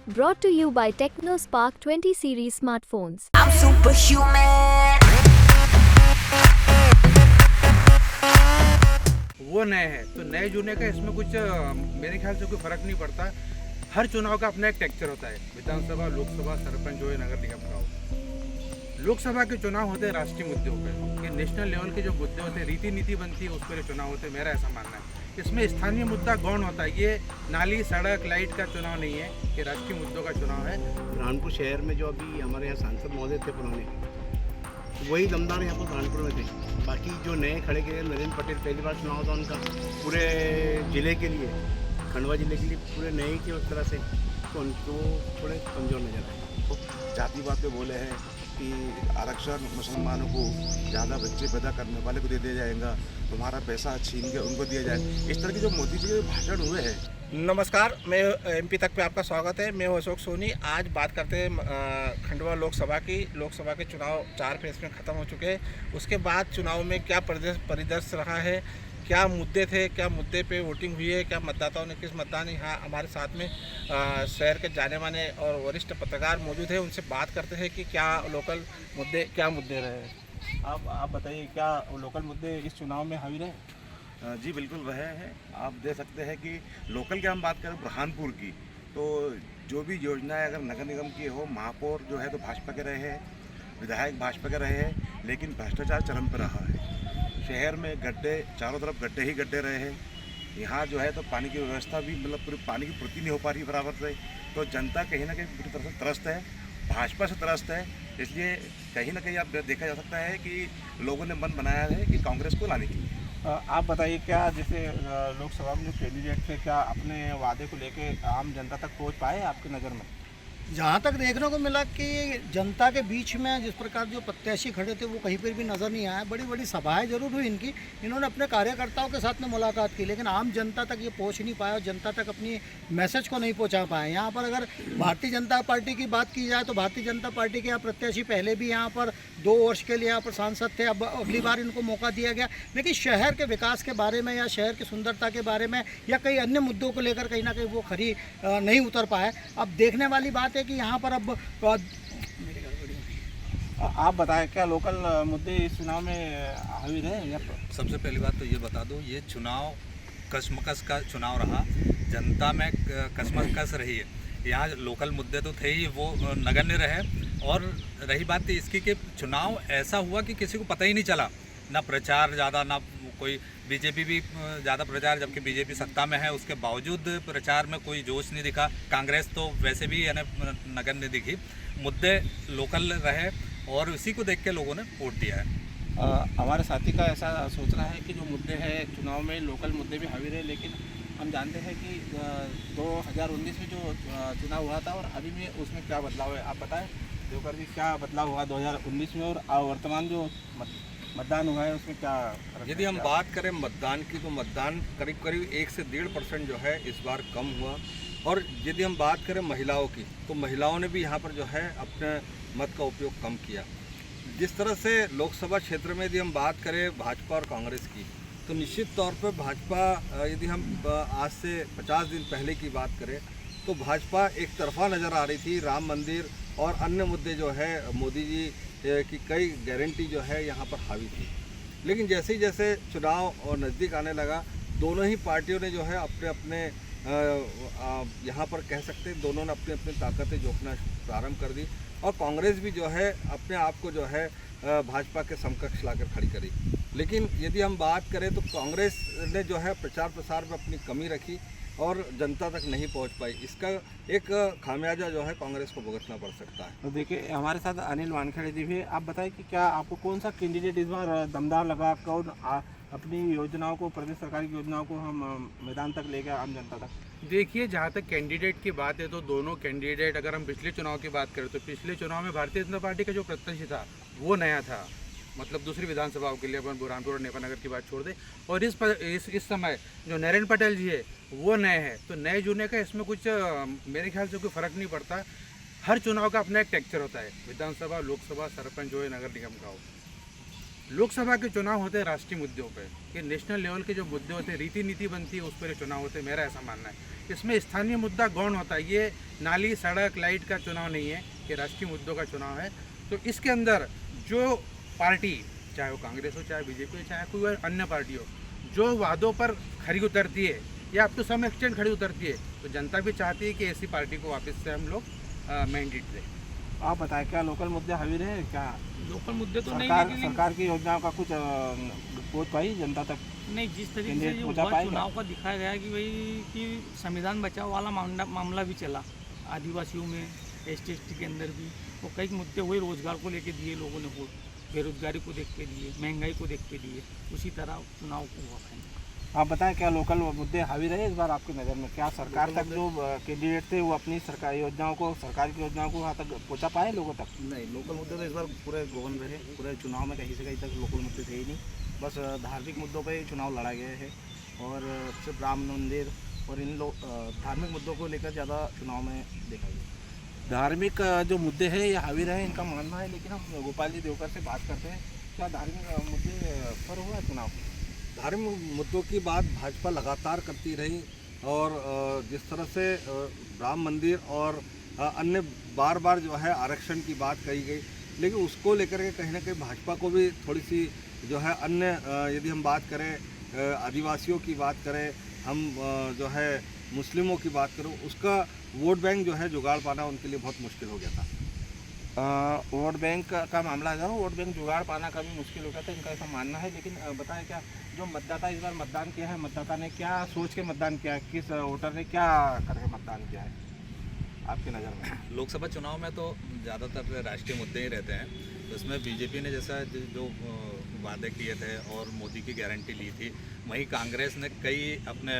Brought to you by TechnoSpark 20 series smartphones. I'm superhuman. वो नए हैं तो नए जुने का इसमें कुछ मेरे ख्याल से कोई फ़र्क नहीं पड़ता। हर चुनाव का अपना एक टेक्चर होता है, विधानसभा, लोकसभा, सरपंच हो या नगर निगम का हो। लोकसभा के चुनाव होते हैं राष्ट्रीय मुद्दों पे, कि नेशनल लेवल के जो मुद्दे होते हैं, रीति नीति बनती है, उस पर चुनाव होते हैं। मेरा ऐसा मानना है। इसमें स्थानीय मुद्दा गौण होता है। ये नाली, सड़क, लाइट का चुनाव नहीं है, ये राष्ट्रीय मुद्दों का चुनाव है। बुरहानपुर शहर में जो अभी हमारे यहाँ सांसद महोदय थे पुराने, वही दमदार यहाँ पर बुरहानपुर में थे। बाकी जो नए खड़े गए, नरेंद्र पटेल, पहली बार चुनाव था उनका पूरे ज़िले के लिए, खंडवा ज़िले के लिए पूरे नए के उस तरह से, तो उनको थोड़े कमज़ोर नजर आए। जाति बातें बोले हैं कि आरक्षण मुसलमानों को ज़्यादा बच्चे पैदा करने वाले को दे दिया जाएगा, तुम्हारा पैसा छीन के उनको दिया जाए, इस तरह के जो मोदी जी के भाषण हुए हैं। नमस्कार, मैं एमपी तक पे आपका स्वागत है। मैं हूं अशोक सोनी। आज बात करते हैं खंडवा लोकसभा की। लोकसभा के चुनाव 4 फेज में ख़त्म हो चुके हैं। उसके बाद चुनाव में क्या परिदृश्य रहा है, क्या मुद्दे थे, क्या मुद्दे पे वोटिंग हुई है, क्या मतदाताओं ने किस मतदान। यहाँ हमारे साथ में शहर के जाने माने और वरिष्ठ पत्रकार मौजूद हैं। उनसे बात करते हैं कि क्या लोकल मुद्दे रहे। आप बताइए, क्या लोकल मुद्दे इस चुनाव में हावी रहे? जी बिल्कुल वह है। आप देख सकते हैं कि लोकल की हम बात करें बुरहानपुर की, तो जो भी योजनाएं अगर नगर निगम की हो, महापौर जो है तो भाजपा के रहे हैं, विधायक भाजपा के रहे हैं, लेकिन भ्रष्टाचार चरम पर रहा है। शहर में गड्ढे, चारों तरफ गड्ढे ही गड्ढे रहे हैं। यहाँ जो है तो पानी की व्यवस्था भी, मतलब पूरी पानी की पूर्ति नहीं हो पा रही बराबर से। तो जनता कहीं ना कहीं पूरी तरह से त्रस्त है, भाजपा से त्रस्त है। इसलिए कहीं ना कहीं आप देखा जा सकता है कि लोगों ने मन बनाया है कि कांग्रेस को लाने के लिए। आप बताइए, क्या जैसे लोकसभा में जो कैंडिडेट थे, क्या अपने वादे को लेके आम जनता तक पहुंच पाए आपकी नज़र में? जहाँ तक देखने को मिला कि जनता के बीच में जिस प्रकार जो प्रत्याशी खड़े थे वो कहीं पर भी नज़र नहीं आया। बड़ी बड़ी सभाएं जरूर हुई इनकी, इन्होंने अपने कार्यकर्ताओं के साथ में मुलाकात की, लेकिन आम जनता तक ये पहुँच नहीं पाया और जनता तक अपनी मैसेज को नहीं पहुँचा पाए। यहाँ पर अगर भारतीय जनता पार्टी की बात की जाए तो भारतीय जनता पार्टी के यहाँ प्रत्याशी पहले भी यहाँ पर 2 वर्ष के लिए यहाँ पर सांसद थे, अब अगली बार इनको मौका दिया गया, लेकिन शहर के विकास के बारे में या शहर की सुंदरता के बारे में या कई अन्य मुद्दों को लेकर कहीं ना कहीं वो खरी नहीं उतर पाए। अब देखने वाली बात है कि यहाँ पर अब आप बताएं, क्या लोकल मुद्दे इस चुनाव में हावी रहे? सबसे पहली बात तो ये बता दूं, ये चुनाव कशमकश का चुनाव रहा, जनता में कशमकश रही है। यहाँ लोकल मुद्दे तो थे ही, वो नगण्य रहे। और रही बात इसकी कि चुनाव ऐसा हुआ कि किसी को पता ही नहीं चला, ना प्रचार ज़्यादा, ना कोई बीजेपी भी ज़्यादा प्रचार, जबकि बीजेपी सत्ता में है, उसके बावजूद प्रचार में कोई जोश नहीं दिखा। कांग्रेस तो वैसे भी यानी नगण्य दिखी। मुद्दे लोकल रहे और उसी को देख के लोगों ने वोट दिया है। हमारे साथी का ऐसा सोचना है कि जो मुद्दे हैं चुनाव में, लोकल मुद्दे भी हावी रहे, लेकिन हम जानते हैं कि 2019 में जो चुनाव हुआ था और अभी में उसमें क्या बदलाव है, आप बताएं देवकर जी, क्या बदलाव हुआ 2019 में और वर्तमान जो मतदान हुआ है उसमें क्या? यदि हम बात करें मतदान की, तो मतदान करीब करीब 1 से 1.5% जो है इस बार कम हुआ। और यदि हम बात करें महिलाओं की, तो महिलाओं ने भी यहाँ पर जो है अपने मत का उपयोग कम किया। जिस तरह से लोकसभा क्षेत्र में यदि हम बात करें भाजपा और कांग्रेस की, तो निश्चित तौर पर भाजपा, यदि हम आज से 50 दिन पहले की बात करें तो भाजपा एक तरफा नज़र आ रही थी। राम मंदिर और अन्य मुद्दे जो है, मोदी जी की कई गारंटी जो है यहाँ पर हावी थी। लेकिन जैसे ही जैसे चुनाव और नज़दीक आने लगा, दोनों ही पार्टियों ने जो है अपने अपने यहाँ पर कह सकते हैं दोनों ने अपनी अपनी ताकतें झोंकना प्रारंभ कर दी। और कांग्रेस भी जो है अपने आप को जो है भाजपा के समकक्ष लाकर खड़ी करी। लेकिन यदि हम बात करें तो कांग्रेस ने जो है प्रचार प्रसार में अपनी कमी रखी और जनता तक नहीं पहुंच पाई। इसका एक खामियाजा जो है कांग्रेस को भुगतना पड़ सकता है। तो देखिए, हमारे साथ अनिल वानखेड़े जी भी। आप बताएं कि क्या आपको कौन सा कैंडिडेट इस बार दमदार लगा, कौन अपनी योजनाओं को, प्रदेश सरकार की योजनाओं को हम मैदान तक ले गए आम जनता तक? देखिए, जहाँ तक कैंडिडेट की बात है तो दोनों कैंडिडेट, अगर हम पिछले चुनाव की बात करें तो पिछले चुनाव में भारतीय जनता पार्टी का जो प्रत्याशी था वो नया था, मतलब दूसरी विधानसभाओं के लिए अपन बुरहानपुर और नेपानगर की बात छोड़ दें। और इस समय जो नरेंद्र पटेल जी है वो नए हैं, तो नए जुने का इसमें कुछ मेरे ख्याल से कोई फ़र्क नहीं पड़ता। हर चुनाव का अपना एक टेक्चर होता है, विधानसभा, लोकसभा, सरपंच हो या नगर निगम का हो। लोकसभा के चुनाव होते हैं राष्ट्रीय मुद्दों पे, कि नेशनल लेवल के जो मुद्दे होते हैं, रीति नीति बनती है, उस पर चुनाव होते हैं, मेरा ऐसा मानना है। इसमें स्थानीय मुद्दा गौण होता है, ये नाली सड़क लाइट का चुनाव नहीं है, ये राष्ट्रीय मुद्दों का चुनाव है। तो इसके अंदर जो पार्टी, चाहे वो कांग्रेस हो, चाहे बीजेपी हो, चाहे कोई अन्य पार्टी हो, जो वादों पर खरी उतरती है या अब तो सम एक्सटेंड खड़ी उतरती है, तो जनता भी चाहती है कि ऐसी पार्टी को वापस से हम लोग मैंडेट दें। आप बताएं, क्या लोकल मुद्दे हावी रहे? क्या लोकल मुद्दे तो नहीं, सरकार लेकिन सरकार की योजनाओं का कुछ पहुंच पाई जनता तक? नहीं, जिस तरीके से कैंडिडेट जो पूछा हुआ पाएगा? चुनाव का दिखाया गया कि भाई कि संविधान बचाव वाला मामला भी चला, आदिवासियों में, ST के अंदर भी वो कई मुद्दे हुए, रोजगार को लेके दिए लोगों ने वोट, बेरोजगारी को देख के दिए, महंगाई को देख के दिए, उसी तरह चुनाव को हुआ है। आप बताएं, क्या लोकल मुद्दे हावी रहे इस बार आपकी नज़र में? क्या सरकार तक जो कैंडिडेट थे वो अपनी सरकारी योजनाओं को, सरकार की योजनाओं को वहाँ तक पहुँचा पाए लोगों तक? नहीं, लोकल मुद्दे तो इस बार पूरे गौन रहे। पूरे चुनाव में कहीं से कहीं तक लोकल मुद्दे थे ही नहीं, बस धार्मिक मुद्दों पे ही चुनाव लड़ा गया है और सिर्फ राम मंदिर और इन धार्मिक मुद्दों को लेकर ज़्यादा चुनाव में देखा गया। धार्मिक जो मुद्दे हैं ये हावी रहे, इनका मानना है। लेकिन हम गोपाल जी देवकर से बात करते हैं, क्या धार्मिक मुद्दे पर हुआ चुनाव? धार्मिक मुद्दों की बात भाजपा लगातार करती रही और जिस तरह से राम मंदिर और अन्य बार बार जो है आरक्षण की बात कही गई, लेकिन उसको लेकर के कहीं ना कहीं भाजपा को भी थोड़ी सी जो है अन्य यदि हम बात करें आदिवासियों की बात करें, हम जो है मुस्लिमों की बात करें, उसका वोट बैंक जो है जुगाड़ पाना उनके लिए बहुत मुश्किल हो गया था। वोट बैंक का मामला है, वोट बैंक जुगाड़ पाना का भी मुश्किल हो गया था, इनका ऐसा मानना है। लेकिन बताएं, क्या जो मतदाता इस बार मतदान किया है, मतदाता ने क्या सोच के मतदान किया है? किस वोटर ने क्या करके मतदान किया है आपकी नज़र में? लोकसभा चुनाव में तो ज़्यादातर राष्ट्रीय मुद्दे ही रहते हैं, तो इसमें बीजेपी ने जैसा जो वादे किए थे और मोदी की गारंटी ली थी, वहीं कांग्रेस ने कई अपने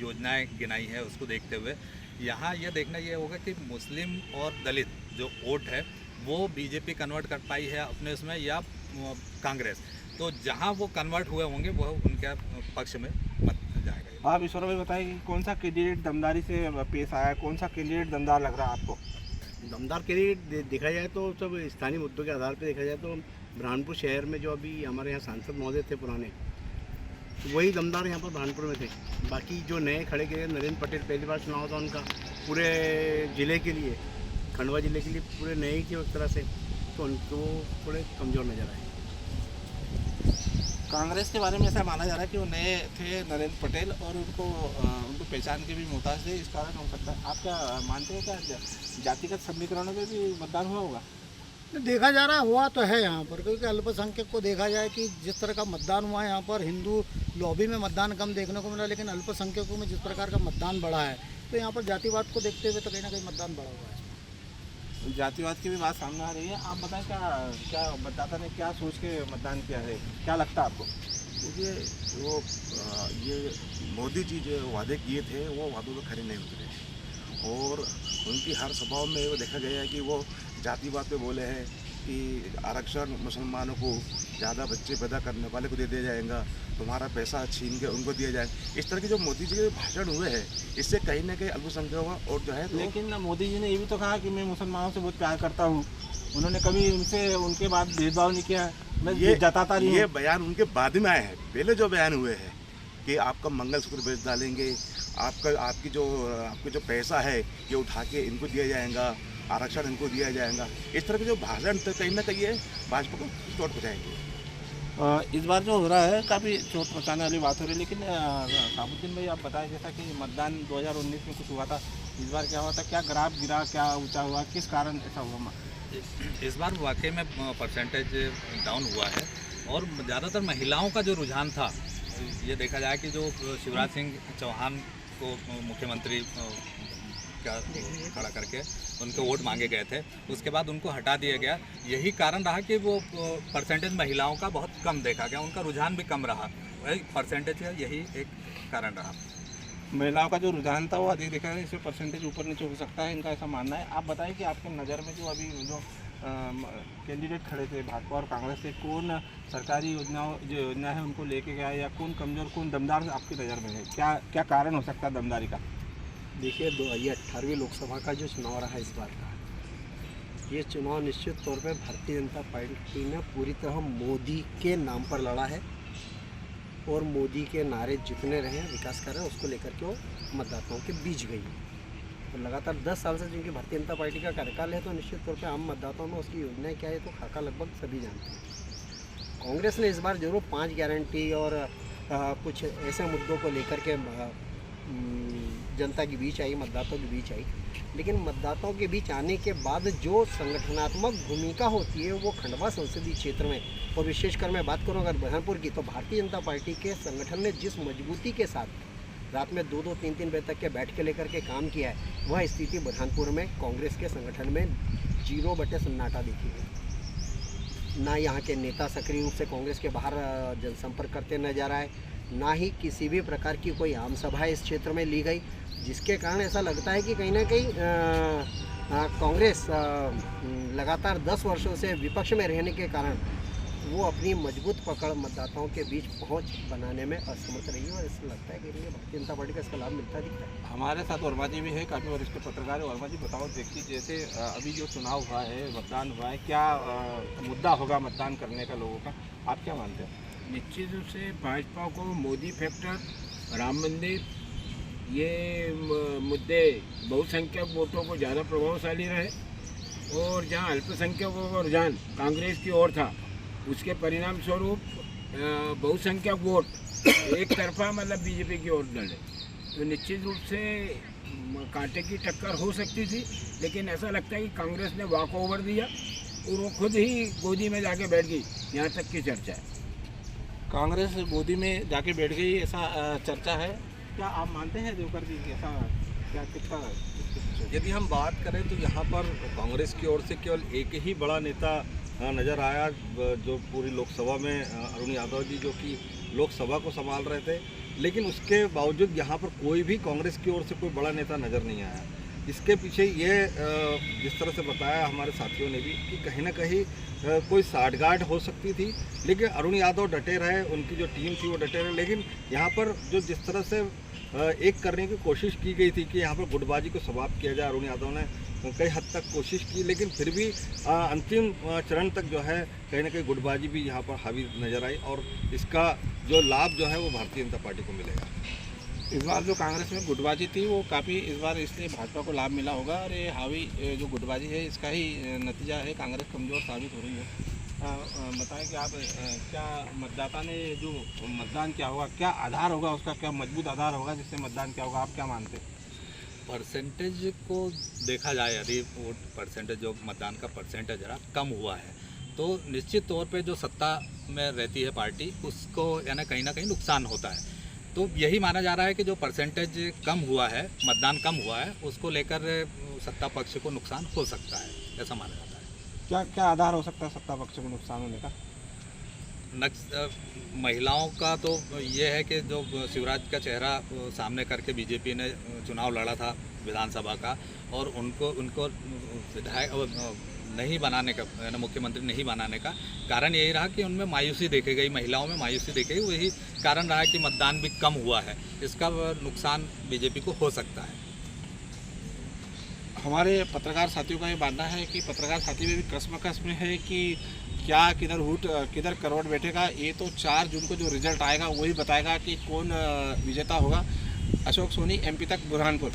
योजनाएं गिनाई है। उसको देखते हुए यहाँ ये देखना ये होगा कि मुस्लिम और दलित जो वोट है वो बीजेपी कन्वर्ट कर पाई है अपने उसमें या कांग्रेस, तो जहाँ वो कन्वर्ट हुए होंगे वो उनके पक्ष में मत जाएगा। आप ईश्वर भाई बताइए कि कौन सा कैंडिडेट दमदारी से पेश आया, कौन सा कैंडिडेट दमदार लग रहा है आपको? दमदार कैंडिडेट देखा जाए तो सब स्थानीय मुद्दों के आधार पर देखा जाए तो बुरहानपुर शहर में जो अभी हमारे यहाँ सांसद महोदय थे पुराने, वही दमदार यहाँ पर बुरहानपुर में थे। बाकी जो नए खड़े गए, नरेंद्र पटेल पहली बार चुनाव था उनका, पूरे ज़िले के लिए, खंडवा ज़िले के लिए पूरे नए ही थे उस तरह से, तो उनको थोड़े कमज़ोर नज़र आए। कांग्रेस के बारे में ऐसा माना जा रहा है कि वो नए थे नरेंद्र पटेल और उनको पहचान के भी मोहताज थे, इस कारण हो सकता है। आप क्या मानते हैं, क्या जातिगत समीकरणों में भी मतदान हुआ होगा? देखा जा रहा है, हुआ तो है यहाँ पर, क्योंकि अल्पसंख्यक को देखा जाए कि जिस तरह का मतदान हुआ है यहाँ पर, हिंदू लॉबी में मतदान कम देखने को मिला, लेकिन अल्पसंख्यकों में जिस प्रकार का मतदान बढ़ा है, तो यहाँ पर जातिवाद को देखते हुए तो कहीं ना कहीं मतदान बढ़ा हुआ है। जातिवाद की भी बात सामने आ रही है। आप बताएं, क्या मतदाता ने क्या सोच के मतदान किया है, क्या लगता है आपको? देखिए, वो ये मोदी जी जो वादे किए थे वो वादों पर खरे नहीं उतरे और उनकी हर सभाओं में वो देखा गया है कि वो जातिवाद पे बोले हैं कि आरक्षण मुसलमानों को, ज़्यादा बच्चे पैदा करने वाले को दे दिया जाएगा, तुम्हारा पैसा छीन के उनको दिया जाएगा। इस तरह के जो मोदी जी के भाषण हुए हैं, इससे कहीं ना कहीं अल्पसंख्यक और जो है तो लेकिन मोदी जी ने ये भी तो कहा कि मैं मुसलमानों से बहुत प्यार करता हूँ, उन्होंने कभी उनके बाद भेदभाव नहीं किया। मैं ये जताता नहीं, ये बयान उनके बाद में आए हैं। पहले जो बयान हुए हैं कि आपका मंगलसूत्र बेच डालेंगे, आपके जो पैसा है ये उठा के इनको दिया जाएगा, आरक्षण इनको दिया जाएगा, इस तरह के जो भाषण तो कहीं ना कहीं भाजपा को चोट पहुँचाएंगे। इस बार जो हो रहा है काफ़ी चोट पहुँचाने वाली बात हो रही है। लेकिन साबुद्दीन भाई, आप बताएं, जैसा कि मतदान 2019 में कुछ हुआ था, इस बार क्या हुआ था? क्या ग्राफ गिरा, क्या ऊंचा हुआ, किस कारण ऐसा हुआ? इस बार वाकई में परसेंटेज डाउन हुआ है और ज़्यादातर महिलाओं का जो रुझान था, ये देखा जाए कि जो शिवराज सिंह चौहान को मुख्यमंत्री का खड़ा करके उनके वोट मांगे गए थे, उसके बाद उनको हटा दिया गया। यही कारण रहा कि वो परसेंटेज महिलाओं का बहुत कम देखा गया, उनका रुझान भी कम रहा, वही परसेंटेज है, यही एक कारण रहा। महिलाओं का जो रुझान था वो अधिक देखा है, इसमें परसेंटेज ऊपर नीचे हो सकता है, इनका ऐसा मानना है। आप बताएं कि आपके नज़र में जो अभी जो कैंडिडेट खड़े थे भाजपा और कांग्रेस से, कौन सरकारी योजना है उनको लेके गया, या कौन कमज़ोर, कौन दमदार आपकी नज़र में है? क्या कारण हो सकता है दमदारी का? देखिए, ये 18वीं लोकसभा का जो चुनाव रहा इस बार का, ये चुनाव निश्चित तौर पे भारतीय जनता पार्टी ने पूरी तरह मोदी के नाम पर लड़ा है और मोदी के नारे जितने रहे हैं विकास कार्य उसको लेकर के वो मतदाताओं के बीच गई है। तो लगातार 10 साल से जिनकी भारतीय जनता पार्टी का कार्यकाल है तो निश्चित तौर पे आम मतदाताओं में उसकी योजनाएं क्या है तो खाका लगभग सभी जानते हैं। कांग्रेस ने इस बार जरूर 5 गारंटी और कुछ ऐसे मुद्दों को लेकर के जनता के बीच आई, मतदाताओं के बीच आई, लेकिन मतदाताओं के बीच आने के बाद जो संगठनात्मक भूमिका होती है वो खंडवा संसदीय क्षेत्र में, और विशेषकर मैं बात करूँ अगर बुरहानपुर की, तो भारतीय जनता पार्टी के संगठन ने जिस मजबूती के साथ रात में 2-2, 3-3 बजे तक के बैठ के लेकर के काम किया है, वह स्थिति बुरहानपुर में कांग्रेस के संगठन में 0 बटे सन्नाटा देखी गई। ना यहाँ के नेता सक्रिय रूप से कांग्रेस के बाहर जनसंपर्क करते नजर आए, ना ही किसी भी प्रकार की कोई आम सभा इस क्षेत्र में ली गई, जिसके कारण ऐसा लगता है कि कहीं ना कहीं कांग्रेस लगातार 10 वर्षों से विपक्ष में रहने के कारण वो अपनी मजबूत पकड़ मतदाताओं के बीच पहुंच बनाने में असमर्थ रही है, और ऐसा लगता है कि भारतीय जनता पार्टी का इसका लाभ मिलता दिखता है। हमारे साथ वर्मा जी भी है, काफ़ी वरिष्ठ पत्रकार है। वर्मा जी बताओ, देखिए जैसे अभी जो चुनाव हुआ है, मतदान हुआ है, क्या मुद्दा होगा मतदान करने का लोगों का, आप क्या मानते हैं? निश्चित रूप से भाजपा को मोदी फैक्टर, राम मंदिर, ये मुद्दे बहुसंख्यक वोटों को ज़्यादा प्रभावशाली रहे, और जहाँ अल्पसंख्यकों का रुझान कांग्रेस की ओर था उसके परिणाम स्वरूप बहुसंख्यक वोट एक तरफा मतलब बीजेपी की ओर डले। तो निश्चित रूप से कांटे की टक्कर हो सकती थी, लेकिन ऐसा लगता है कि कांग्रेस ने वॉक ओवर दिया और वो खुद ही गोदी में जाके बैठ गई, यहाँ तक की चर्चा है। कांग्रेस गोदी में जाके बैठ गई, ऐसा चर्चा है। क्या आप मानते हैं देवकर जी, ऐसा क्या कितना? यदि हम बात करें तो यहाँ पर कांग्रेस की ओर से केवल एक ही बड़ा नेता नज़र आया, जो पूरी लोकसभा में अरुण यादव जी, जो कि लोकसभा को संभाल रहे थे, लेकिन उसके बावजूद यहाँ पर कोई भी कांग्रेस की ओर से कोई बड़ा नेता नज़र नहीं आया। इसके पीछे ये जिस तरह से बताया हमारे साथियों ने भी कि कहीं ना कहीं कोई साठगांठ हो सकती थी, लेकिन अरुण यादव डटे रहे, उनकी जो टीम थी वो डटे रहे। लेकिन यहाँ पर जो जिस तरह से एक करने की कोशिश की गई थी कि यहाँ पर गुटबाजी को समाप्त किया जाए, अरुण यादव ने कई हद तक कोशिश की, लेकिन फिर भी अंतिम चरण तक जो है कहीं ना कहीं गुटबाजी भी यहाँ पर हावी नज़र आई, और इसका जो लाभ जो है वो भारतीय जनता पार्टी को मिलेगा। इस बार जो कांग्रेस में गुटबाजी थी वो काफ़ी इस बार इसलिए भाजपा को लाभ मिला होगा, और ये हावी जो गुटबाजी है इसका ही नतीजा है, कांग्रेस कमज़ोर साबित हो रही है। बताएं कि आप क्या मतदाता ने जो मतदान क्या होगा, क्या आधार होगा उसका, क्या मजबूत आधार होगा जिससे मतदान क्या होगा, आप क्या मानते हैं? परसेंटेज को देखा जाए, यदि वोट परसेंटेज जो मतदान का परसेंटेज जरा कम हुआ है तो निश्चित तौर पे जो सत्ता में रहती है पार्टी उसको यानी कहीं ना कहीं नुकसान होता है। तो यही माना जा रहा है कि जो परसेंटेज कम हुआ है, मतदान कम हुआ है, उसको लेकर सत्ता पक्ष को नुकसान हो सकता है, ऐसा माना जाता है। क्या क्या आधार हो सकता है सत्ता पक्ष को नुकसान होने का? महिलाओं का तो ये है कि जो शिवराज का चेहरा सामने करके बीजेपी ने चुनाव लड़ा था विधानसभा का, और उनको विधायक नहीं बनाने का, यानी मुख्यमंत्री नहीं बनाने का कारण यही रहा कि उनमें मायूसी देखी गई, महिलाओं में मायूसी देखी गई, वही कारण रहा कि मतदान भी कम हुआ है। इसका नुकसान बीजेपी को हो सकता है। हमारे पत्रकार साथियों का ये मानना है कि पत्रकार साथी में भी कसमकस में है कि क्या किधर हुट किधर करवट बैठेगा। ये तो 4 जून को जो रिजल्ट आएगा वही बताएगा कि कौन विजेता होगा। अशोक सोनी, MP तक, बुरहानपुर।